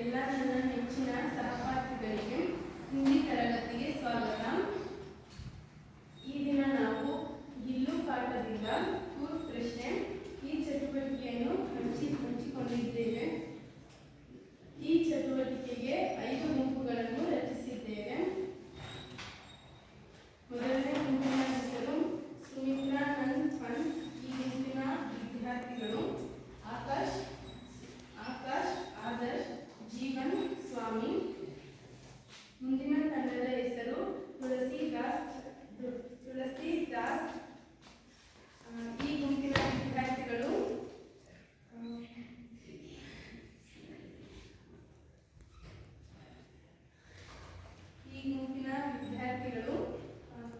ಎಲ್ಲ ನನ್ನ ನೆಚ್ಚಿನ ಸಹಪಾಠಿಗಳಿಗೆ ಹಿಂದಿ ತರಗತಿಗೆ ಸ್ವಾಗತ. ಈ ದಿನ ನಾವು ಗಿಲ್ಲು ಪಾಠದಿಂದ ಕೂರ್ ಪ್ರಶ್ನೆ ಈ ಚಟುವಟಿಕೆಯನ್ನು ಹಂಚಿಕೊಂಡಿದ್ದೇವೆ. ಈ ಚಟುವಟಿಕೆಗೆ 5 ಗುಂಪುಗಳನ್ನು ರಚಿಸಿದ್ದೇವೆ. ಮೊದಲನೇ ಗುಂಪಿನ ಹೆಸರು ಸುಮಿತ್ರಾ ನನ್ ಫನ್. ಈ ಗುಂಪಿನ ವಿದ್ಯಾರ್ಥಿಗಳು ಆಕಾಶ್, ಆದರ್ಶ್, ಜೀವನ್, ಸ್ವಾಮಿ. ಮುಂದಿನ ತಂಡದ ಹೆಸರು ತುಳಸಿದಾಸ್. ಈ ಗುಂಪಿನ ವಿದ್ಯಾರ್ಥಿಗಳು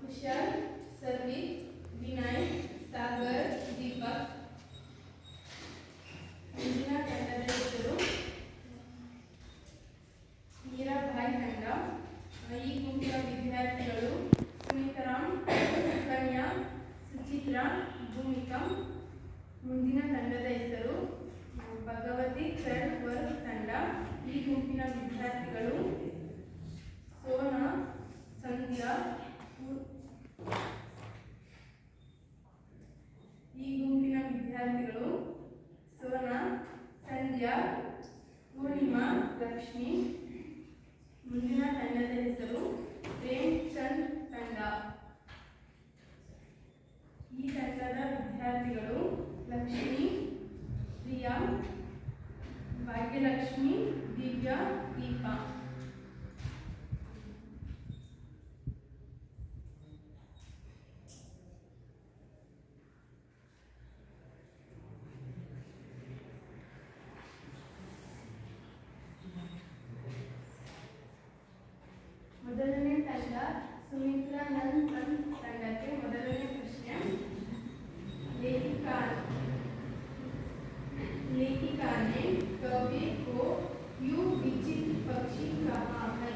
ಕುಶಲ್, ಸರ್ವಿತ್, ವಿನಯ್, ಸಾಗರ್, ದೀಪಕ್. ಮುಂದಿನ ತಂಡದ ಹೆಸರು ಮೀರಾಬಾಯಿ ತಂಡ. ಈ ಗುಂಪಿನ ವಿದ್ಯಾರ್ಥಿಗಳು ಸುಮಿತ್ರಾಮ್, ಕನ್ಯಾ, ಸುಚಿತ್ರಾ, ಭೂಮಿಕಾ. ಮುಂದಿನ ತಂಡದ ಹೆಸರು ಭಗವತಿ ಥರ್ಡ್ ವರ್ಗ ತಂಡ. ಈ ಗುಂಪಿನ ವಿದ್ಯಾರ್ಥಿಗಳು ಸೋನಾ, ಸಂಧ್ಯಾ. ಈ ಗುಂಪಿನ ವಿದ್ಯಾರ್ಥಿಗಳು ಸೋನಾ, ಸಂಧ್ಯಾ, ಪೂರ್ಣಿಮಾ, ಲಕ್ಷ್ಮಿ. ಮುಂದಿನ ತಂಡದ ಹೆಸರು ಪ್ರೇಮ್ ಚಂದ್ ತಂಡ. ಈ ತಂಡದ ವಿದ್ಯಾರ್ಥಿಗಳು ಲಕ್ಷ್ಮಿ, ಪ್ರಿಯಾ, ಭಾಗ್ಯಲಕ್ಷ್ಮಿ, ದಿವ್ಯಾ, ದೀಪಾ. ಮೊದಲನೇ ತಂಡ ಸುಮಿತ್ರಾ ನನ್ ಫನ್ ತಂಡಕ್ಕೆ ಮೊದಲನೇ ಪ್ರಶ್ನೆ. लेखिका ने कवि को यूं विचित्र पक्षी कहा है.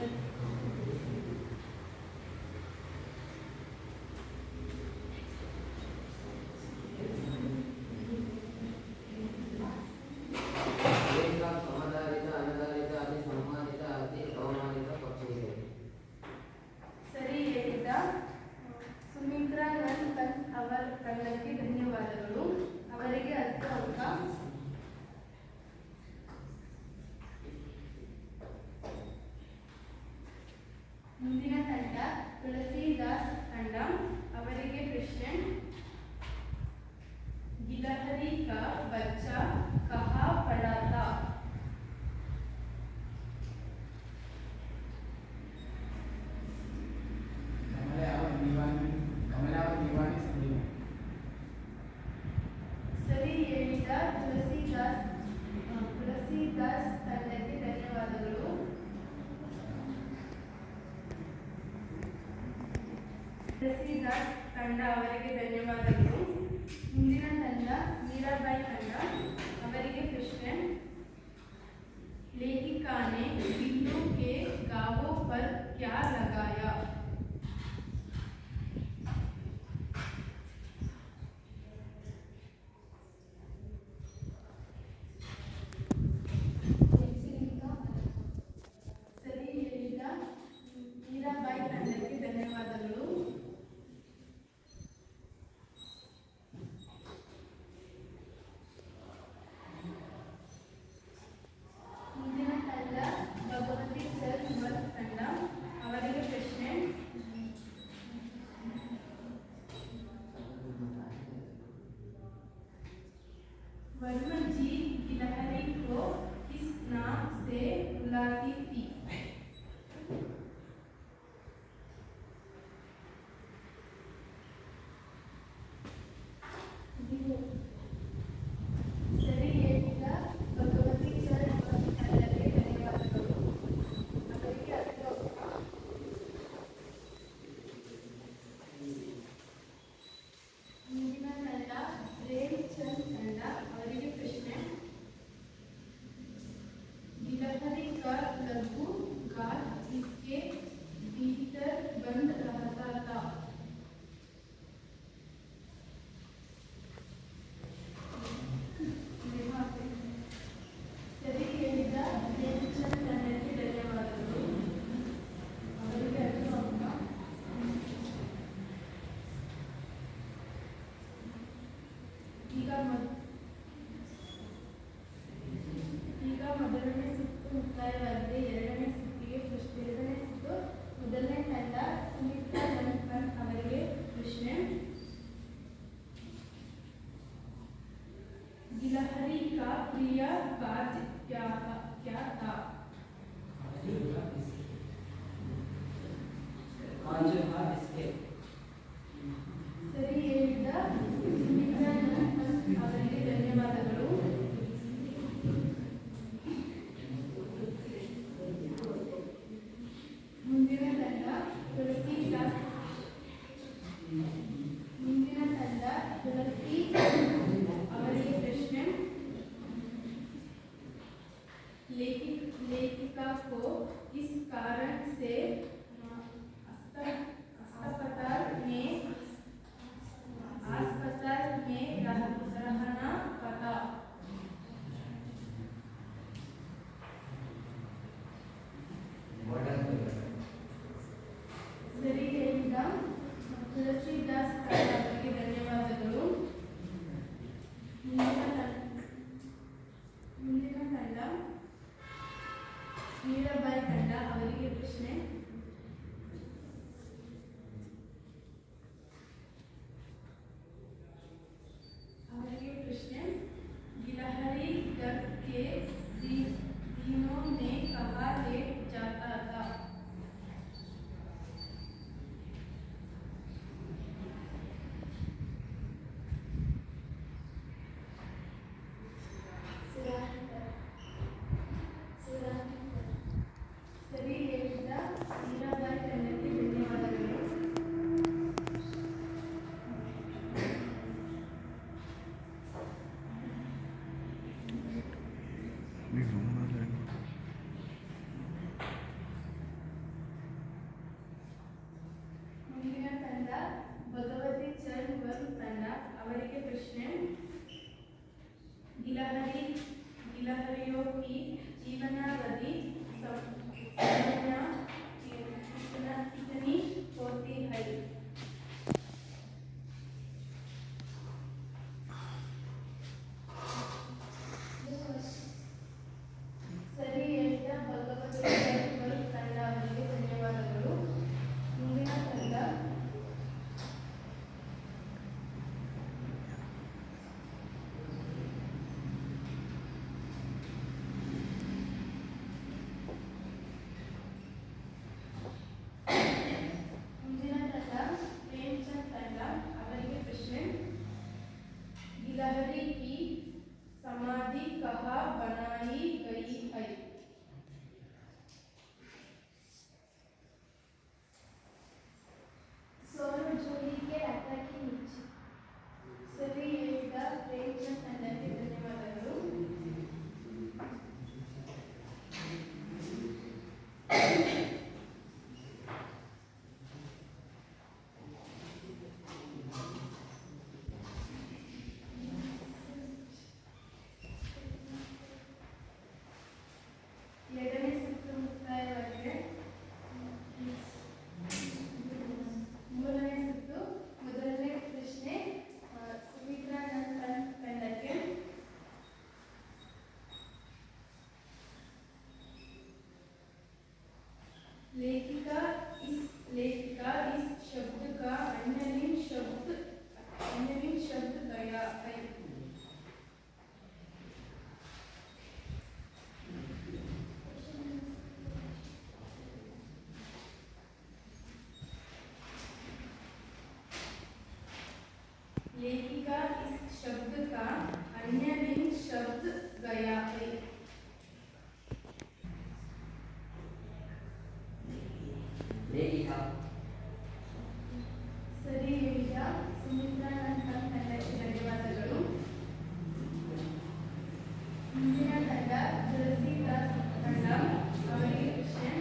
ಸರಿ ಹೇಳಿದ ಸುಮಿತ್ರಾ ನನ್ ಫನ್ ಅವರ ತಂಡಕ್ಕೆ ಧನ್ಯವಾದಗಳು. ಅವರಿಗೆ 10 ಅಂಕ. ಮುಂದಿನ ತಂಡ ತುಳಸಿದಾಸ್ ತಂಡ. ಅವರಿಗೆ ಪ್ರಶ್ನೆ. ಗಿಲಹರಿ ಕಾ ಬಚ್ಚಾ ಕಹಾ ಪಡಾ ಥಾ. ಸರಿ ಹೇಳಿದ ತುಳಸಿದಾಸ್ ತಂಡಕ್ಕೆ ಧನ್ಯವಾದಗಳು. ತುಳಸಿದಾಸ್ ತಂಡ ಅವರಿಗೆ ಧನ್ಯವಾದಗಳು. ಮುಂದಿನ ತಂಡ ಮೀರಾಬಾಯಿ ತಂಡ. ಅವರಿಗೆ ಪ್ರಶ್ನೆ. लेखिका ने बिल्लू के गावों पर क्या लगाया. ಸರಿ ಹೇಳಿದ ಮೀರಾಬಾಯಿ ತಂಡಕ್ಕೆ ಧನ್ಯವಾದಗಳು. ಮುಂದಿನ ತಂಡ ಭಗವತಿ ಥರ್ಡ್ ವರ್ಗ ತಂಡ. ಅವರಿಗೆ ಪ್ರಶ್ನೆ. वरुण जी गिलहरी को किस नाम से बुलाती थी. ಸರಿ ಹೇಳಿದ ಭಗವತಿ ಥರ್ಡ್ ವರ್ಗ ತಂಡಕ್ಕೆ ಧನ್ಯವಾದಗಳು. ಅವರಿಗೆ 10 ಅಂಕ. ಮುಂದಿನ ತಂಡ ಪ್ರೇಮ್ ಚಂದ್ ತಂಡ. ಅವರಿಗೆ ಪ್ರಶ್ನೆ. ಈಗ ಮೊದಲನೇ ಸುತ್ತು ಮುಕ್ತಾಯವಾಗಿದೆ. ಎರಡನೇ ಸುತ್ತಿಗೆ ಎರಡನೇ ಸುತ್ತು ಮೊದಲನೇ ತಂಡ ಸುಮಿತ್ರಾ ನನ್ಪನ್ ಅವರಿಗೆ ಪ್ರಶ್ನೆ. गिलहरी का प्रिय काज क्या था? ಸರಿ ಹೇಳಿದ ಸುಮಿತ್ರಾ ನನ್ಪನ್ ಅವರಿಗೆ ಧನ್ಯವಾದಗಳು. ಮುಂದಿನ ತಂಡ ತುಳಸಿ ಅವರಿಗೆ प्रश्न. लेखिका को इस कारण से अस्पताल में रहना पड़ा. सरी ಹೇಳಿದ ತುಳಸಿದಾಸ್ ಅವರಿಗೆ ಧನ್ಯವಾದಗಳು. ಮುಂದಿನ ತಂಡ ಮೀರಾಬಾಯಿ ತಂಡ ಅವರಿಗೆ ಪ್ರಶ್ನೆ. गिलहरी घर के दिनों में कहाँ लेट जाता था? ಸರಿ ಹೇಳಿದ ಮೀರಾಬಾಯಿ ತಂಡಕ್ಕೆ ಧನ್ಯವಾದಗಳು. ಮುಂದಿನ ತಂಡ ಭಗವತಿ ಚಂದ್ ವರ್ಮ ತಂಡ ಅವರಿಗೆ ಪ್ರಶ್ನೆ. गिलहरियों की जीवनावधि कितनी होती है? ಸರಿ ಹೇಳಿದ ಭಗವತಿ ಚಂದ್ ವರ್ಮ ತಂಡ ಅವರಿಗೆ ಧನ್ಯವಾದಗಳು. ಮುಂದಿನ ತಂಡ प्रेमचंद ತಂಡ ಅವರಿಗೆ ಪ್ರಶ್ನೆ. गिलहरी की समाधि कहाँ बनाई गई है? सोनजोड़ी के रथ के नीचे. सರಿ ಹೇಳಿದ ಪ್ರೇಮಚಂದ್ ತಂಡಕ್ಕೆ ಧನ್ಯವಾದಗಳು. ಎರಡನೇ ಸುತ್ತು ಮುಕ್ತಾಯವಾಗಿದೆ. ಮೂರನೇ ಸುತ್ತು ಮೊದಲನೇ ಪ್ರಶ್ನೆ ಸುಮಿತ್ರಾ ನನ್ಪನ್ ತಂಡಕ್ಕೆ. लेखिका इस शब्द का अन्यलिंग शब्द गया है. लेखिका इस शब्द का अन्यलिंग शब्द गया है. लेखिका ಸರಿ ಹೇಳಿದ ಸುಮಿತ್ರಾ ನನ್ಪನ್ ತಂಡಕ್ಕೆ ಧನ್ಯವಾದಗಳು. ಮುಂದಿನ ತಂಡ ತುಳಸಿದಾಸ್ ತಂಡ ಅವರಿಗೆ ಪ್ರಶ್ನೆ.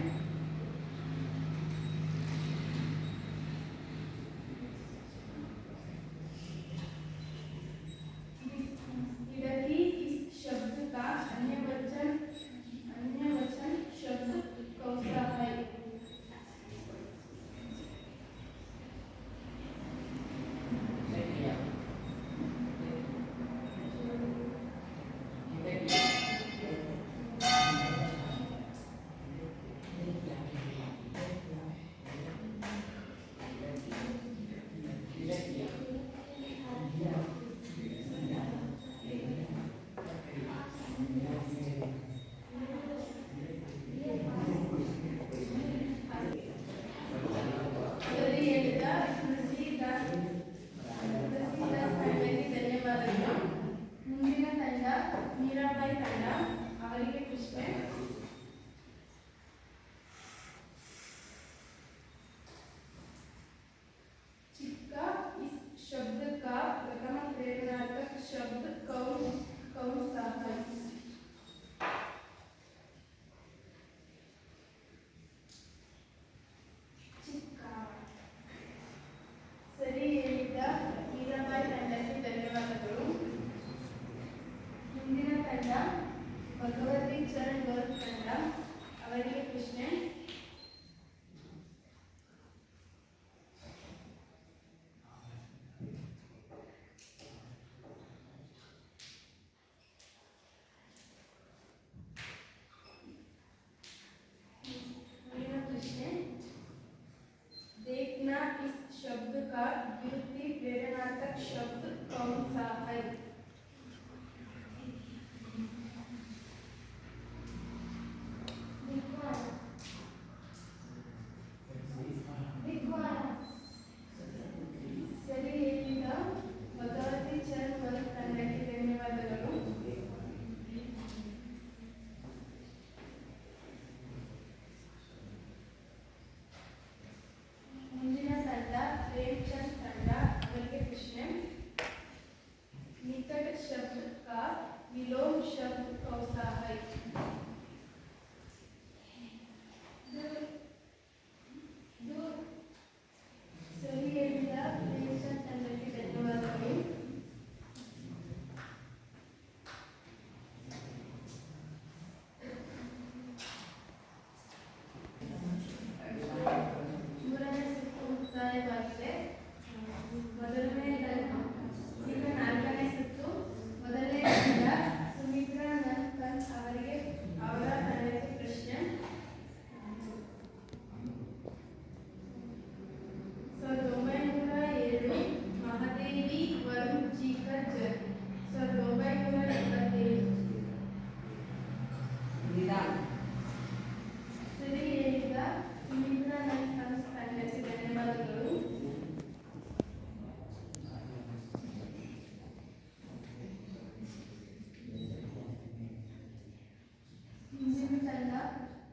ಮೀರಾಬಾಯಿ ತಂಡ ಅವರಿಗೆ ಪ್ರಶ್ನೆ. चिक्का इस शब्द का प्रथम प्रेरणार्थक शब्द कौन सा है? चिक्का. ಸರಿ ಹೇಳಿದ ಮೀರಾಬಾಯಿ ತಂಡಕ್ಕೆ ಧನ್ಯವಾದಗಳು. ಮುಂದಿನ ತಂಡ ಭಗವತಿ ಚರಣ್ ಗೌರ್ ತಂಡ ಅವರಿಗೆ ಪ್ರಶ್ನೆ. देखना इस शब्द का द्वितीय प्रेरणार्थक शब्द कौन सा है? ಸರಿ ಹೇಳಿದ ಭಗವತಿ ಚರಣ್ ಗೌರ್ ತಂಡಕ್ಕೆ ಧನ್ಯವಾದಗಳು. ಮುಂದಿನ ತಂಡ ಪ್ರೇಮಚಂದ್ ತಂಡ ಅವರಿಗೆ ಪ್ರಶ್ನೆ. निकट शब्द का विलोम शब्द कौन सा है? सही ಹೇಳಿದ ಪ್ರೇಮಚಂದ್ ತಂಡಕ್ಕೆ ಧನ್ಯವಾದಗಳು. ಮೂರನೇ ಸುತ್ತು ಮುಕ್ತಾಯವಾಗಿದೆ. ಈಗ ನಾಲ್ಕನೇ ಸುತ್ತು. ಮೊದಲನೇ ತಂಡ ಸುಮಿತ್ರಾ ನನ್ಪನ್ ಅವರಿಗೆ ಅವರ ತಂಡಕ್ಕೆ ಪ್ರಶ್ನೆ. 1907 ಮಹಾದೇವಿ ವರುಣ್ ಜೀಕರ್ ಜನ್ಮ. 1927. ಸರಿ ಹೇಳಿದ ಸುಮಿತ್ರಾ ನನ್ಪನ್ ತಂಡಕ್ಕೆ ಧನ್ಯವಾದಗಳು. ಮುಂದಿನ ತಂಡ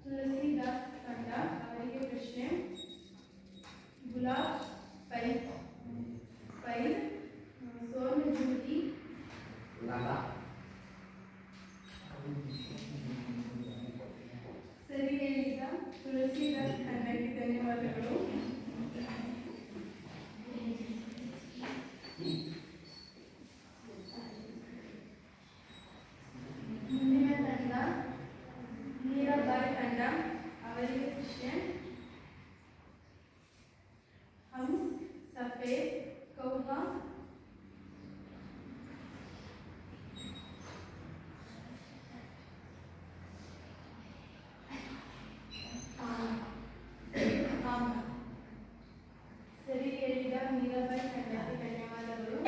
ತುಳಸಿದಾಸ್ ತಂಡ ಅವರಿಗೆ ಪ್ರಶ್ನೆ. ಗುಲಾಬ್ ಪೈರ್ ಸೋನ್ ಜೂಲಿ. ಸರಿ ಹೇಳಿದ ತುಳಸಿದಾಸ್ ತಂಡಕ್ಕೆ ಧನ್ಯವಾದಗಳು. ಮುಂದಿನ ತಂಡ ಮೀರಾಬಾಯಿ ತಂಡ ಅವರಿಗೆ ಪ್ರಶ್ನೆ. ಹಂಸ್ ಸಫೇದ್ ಕೌವಾ. ಸರಿ ಹೇಳಿದ ಮೀರಾಬಾಯಿ ತಂಡಕ್ಕೆ ಧನ್ಯವಾದಗಳು.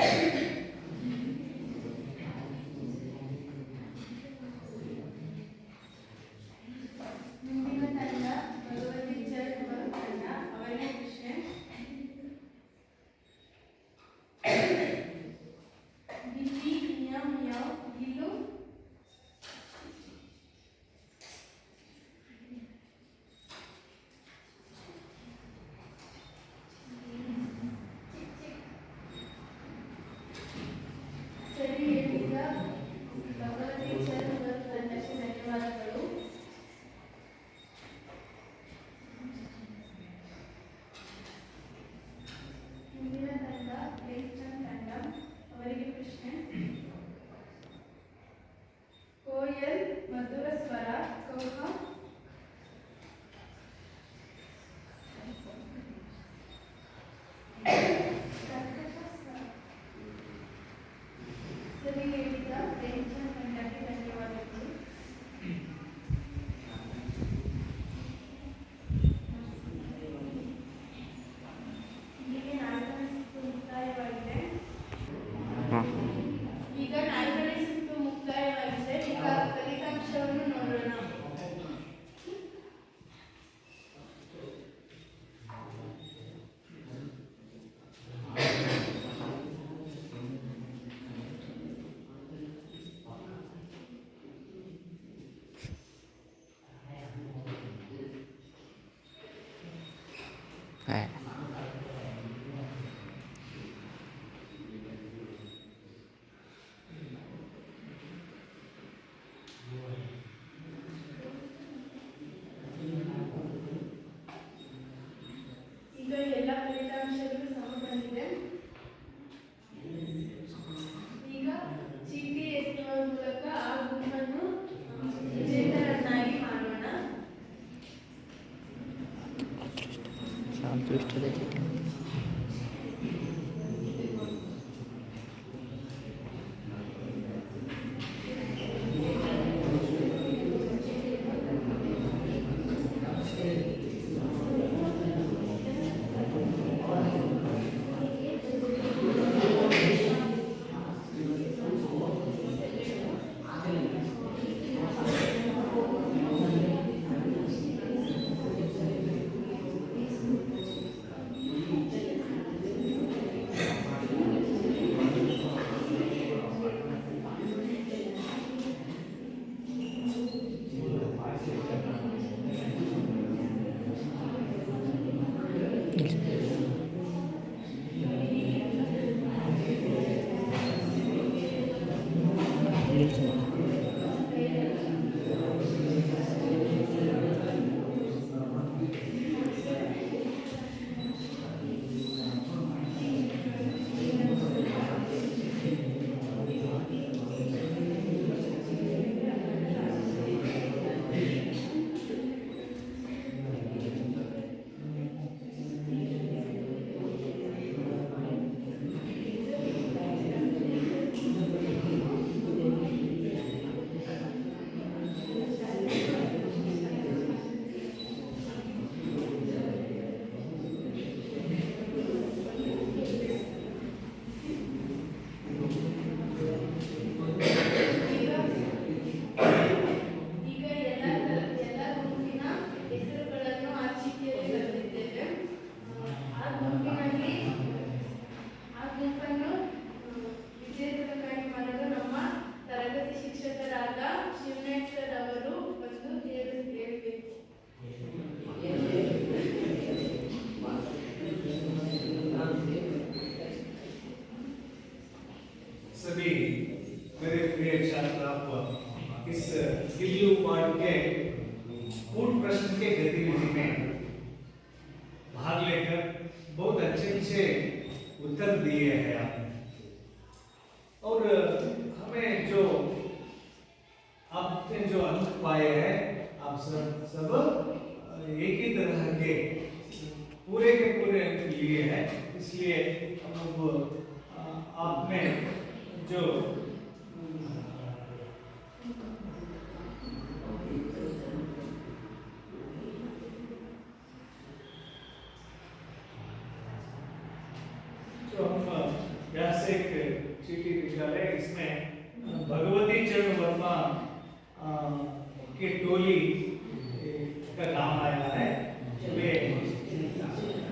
ಮುಂದಿನ ತಂಡ ಭಗವತಿ ಚರಣ್ ಗೌರ್ ತಂಡ ಅವರಿಗೆ ಪ್ರಶ್ನೆ. ಗಿಲ್ಲಿ ಮಿಯಾವ್ ಮಿಯಾವ್ ಗಿಲ್ಲು. ಸರಿ ಹೇಳಿದ ಭಗವತಿ ಚರಣ್ ಗೌರ್ ತಂಡಕ್ಕೆ ಧನ್ಯವಾದಗಳು. ಮುಂದಿನ ತಂಡ ಪ್ರೇಮಚಂದ್ ತಂಡ ಅವರಿಗೆ ಪ್ರಶ್ನೆ. ಕೋಯಲ್ ಮಧುರ ಸ್ವರ ಕೌಹ. ಸರಿ ಹೇಳಿದ ಪ್ರೇಮಚಂದ್ ತಂಡಕ್ಕೆ ಧನ್ಯವಾದಗಳು. ಇಲ್ಲಿಗೆ ನಾಲ್ಕನೇ ಸುತ್ತು ಮುಕ್ತಾಯವಾಗಿದೆ. ಈಗ ನಾಲ್ಕನೇ ಸುತ್ತು ಮುಕ್ತಾಯವಾಗಿದೆ. ಈಗ ಫಲಿತಾಂಶವನ್ನು ನೋಡೋಣ. है। ಈಗ ಎಲ್ಲ ಫಲಿತಾಂಶಗಳು ಸಮ ಬಂದಿದೆ. ಈಗ ಚೀಟಿ ಎತ್ತುವ ಮೂಲಕ ಆ ಗುಂಪನ್ನು ವಿಜೇತರನ್ನಾಗಿ ಮಾಡೋಣ. ಸಂತುಷ್ಟತೆ ಈಗ ಎಲ್ಲ ಗುಂಪಿನ ಹೆಸರುಗಳನ್ನು ಆ ಚೀಟಿಯಲ್ಲಿ ಬರೆದಿದ್ದೇವೆ. ಆ ಗುಂಪನ್ನು ವಿಜೇತರನ್ನಾಗಿ ಮಾಡಲು ನಮ್ಮ ತರಗತಿ ಶಿಕ್ಷಕರಾದ ಶಿವನಾಥ್ ಸರ್ ಅವರು ಒಂದು ಹೇಳಬೇಕು. सभी मेरे प्रिय छात्र, आप इस दिल्ली पाठ के कूट प्रश्न के गतिविधि में भाग लेकर बहुत अच्छे उत्तर दिए हैं आपने। और हमें जो आपने जो अंक पाए हैं, आप सब एक ही तरह के पूरे अंक लिए हैं। इसलिए अब आपने जो हम यहाँ से एक चिट्ठी निकाले, इसमें भगवती चरण वर्मा की टोली का नाम आया है। वे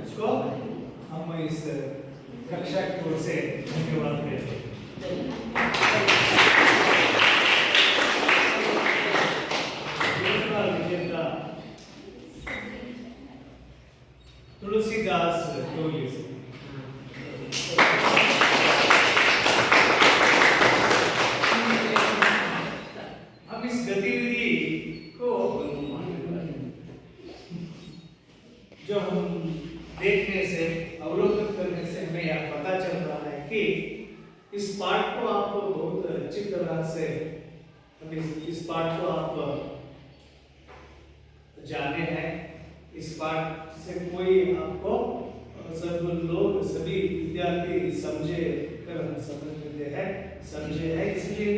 उसको हम इस कक्षा की ओर से धन्यवाद देते हैं। विजेता तुलसीदास टोली से। हम इस गतिविधि को जो हम देखने से, अवलोकन करने से हमें यह पता चल रहा है कि इस पाठ को आप बहुत अच्छी तरह से, इस पाठ को आप जाने हैं। इस पाठ से कोई आपको सब लोग, सभी विद्यार्थी समझे हैं, समझे हैं। इसलिए